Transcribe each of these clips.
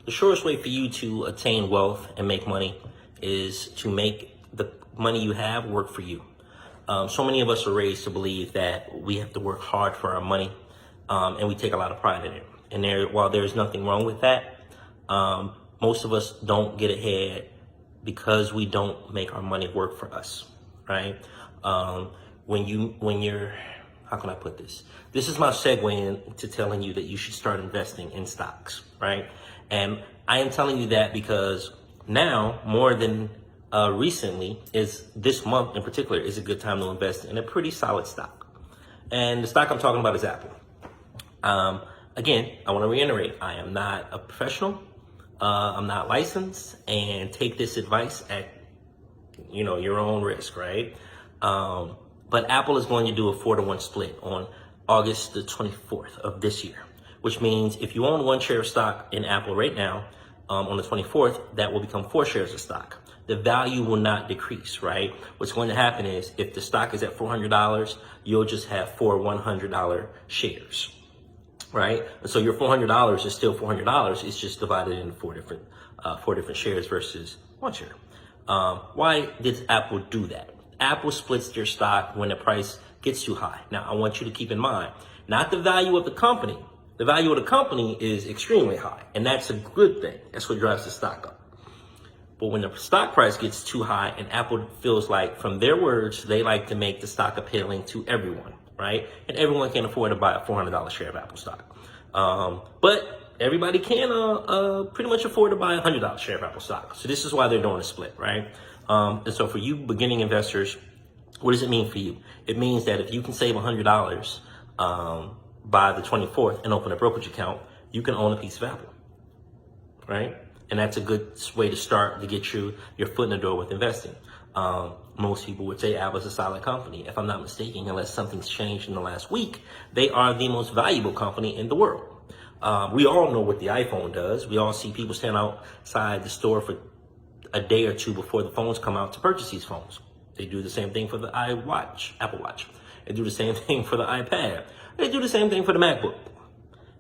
The shortest way for you to attain wealth and make money is to make the money you have work for you. So many of us are raised to believe that we have to work hard for our money, and we take a lot of pride in it. And while there's nothing wrong with that, most of us don't get ahead because we don't make our money work for us, right? When you're, how can I put this? This is my segue into telling you that you should start investing in stocks, right? And I am telling you that because now, more than recently, is this month in particular is a good time to invest in a pretty solid stock. And the stock I'm talking about is Apple. Again, I want to reiterate, I am not a professional. I'm not licensed, and take this advice at, your own risk, right? But Apple is going to do a 4-to-1 split on August the 24th of this year, which means if you own 1 share of stock in Apple right now, on the 24th, that will become 4 shares of stock. The value will not decrease, right? What's going to happen is if the stock is at $400, you'll just have 4 $100 shares, right? And so your $400 is still $400. It's just divided into four different shares versus 1 share. Why did Apple do that? Apple splits their stock when the price gets too high. Now, I want you to keep in mind, not the value of the company. The value of the company is extremely high, and that's a good thing. That's what drives the stock up. But when the stock price gets too high, and Apple feels like, from their words, they like to make the stock appealing to everyone, right? And everyone can afford to buy a $400 share of Apple stock. But everybody can pretty much afford to buy a $100 share of Apple stock. So this is why they're doing a split, right? And so for you beginning investors, what does it mean for you? It means that if you can save $100 by the 24th and open a brokerage account, you can own a piece of Apple, right? And that's a good way to start to get your foot in the door with investing. Most people would say Apple's a solid company. If I'm not mistaken, unless something's changed in the last week, they are the most valuable company in the world. We all know what the iPhone does. We all see people stand outside the store for a day or two before the phones come out to purchase these phones. They do the same thing for the Apple Watch. They do the same thing for the iPad. They do the same thing for the MacBook,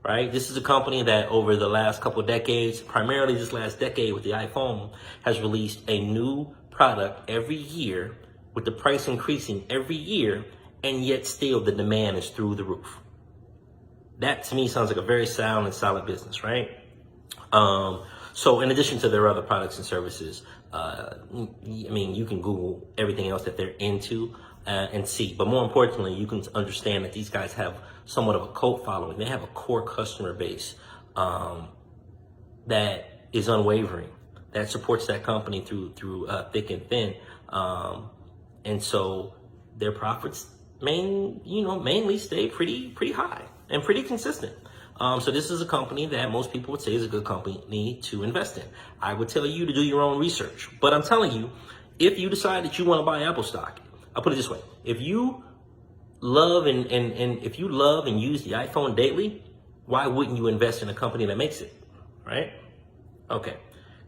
right? This is a company that over the last couple of decades, primarily this last decade with the iPhone, has released a new product every year with the price increasing every year, and yet still the demand is through the roof. That to me sounds like a very sound and solid business, right? So in addition to their other products and services, you can Google everything else that they're into and see. But more importantly, you can understand that these guys have somewhat of a cult following. They have a core customer base that is unwavering, that supports that company through thick and thin. And so their profits mainly stay pretty high and pretty consistent. So this is a company that most people would say is a good company to invest in. I would tell you to do your own research, but I'm telling you, if you decide that you want to buy Apple stock, I'll put it this way: if you love and if you love and use the iPhone daily, why wouldn't you invest in a company that makes it, right? Okay,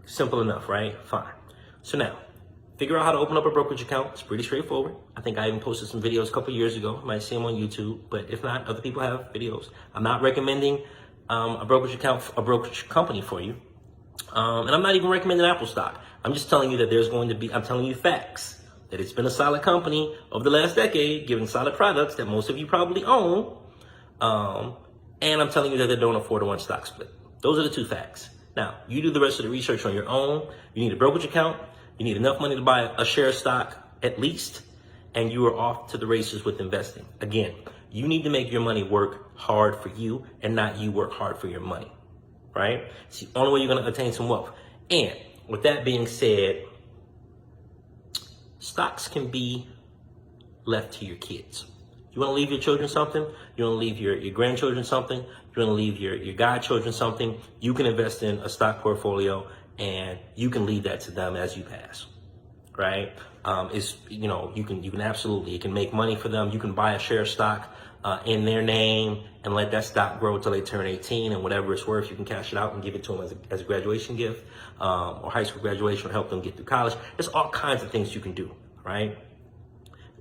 simple enough, right? Fine. So now, figure out how to open up a brokerage account. It's pretty straightforward. I think I even posted some videos a couple years ago. You might see them on YouTube, but if not, other people have videos. I'm not recommending a brokerage account, a brokerage company for you. And I'm not even recommending Apple stock. I'm just telling you that I'm telling you facts, that it's been a solid company over the last decade, giving solid products that most of you probably own. And I'm telling you that they're doing a 4-to-1 stock split. Those are the two facts. Now, you do the rest of the research on your own. You need a brokerage account. You need enough money to buy a share of stock at least, and you are off to the races with investing. Again, you need to make your money work hard for you and not you work hard for your money, right? It's the only way you're going to attain some wealth. And with that being said, stocks can be left to your kids. You want to leave your children something? You want to leave your grandchildren something? You want to leave your godchildren something? You can invest in a stock portfolio, and you can leave that to them as you pass, right? You can absolutely, it can make money for them. You can buy a share of stock in their name and let that stock grow till they turn 18, and whatever it's worth, you can cash it out and give it to them as a graduation gift, or high school graduation, or help them get through college. There's all kinds of things you can do, right?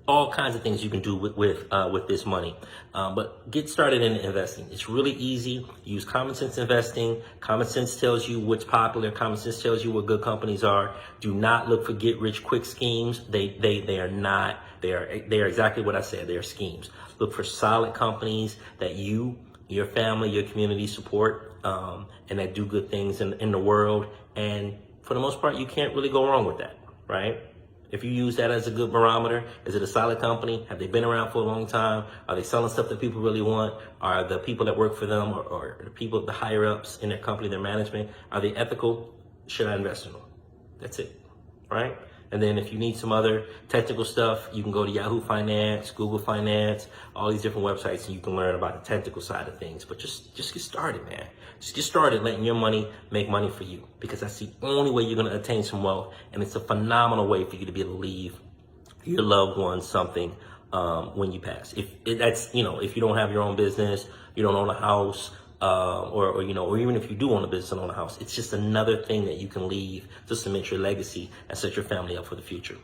all kinds of things you can do with this money. But get started in investing. It's really easy. Use common sense investing. Common sense tells you what's popular. Common sense tells you what good companies are. Do not look for get rich quick schemes. They are not. They are exactly what I said. They are schemes. Look for solid companies that you, your family, your community support, and that do good things in the world. And for the most part, you can't really go wrong with that, right? If you use that as a good barometer, is it a solid company? Have they been around for a long time? Are they selling stuff that people really want? Are the people that work for them or the people, the higher ups in their company, their management, are they ethical? Should I invest in them? That's it, right? And then if you need some other technical stuff, you can go to Yahoo Finance, Google Finance, all these different websites, and you can learn about the technical side of things. But just get started, man. Just get started letting your money make money for you, because that's the only way you're going to attain some wealth. And it's a phenomenal way for you to be able to leave your loved ones something when you pass. If you don't have your own business, you don't own a house, or even if you do own a business and own a house, it's just another thing that you can leave to cement your legacy and set your family up for the future.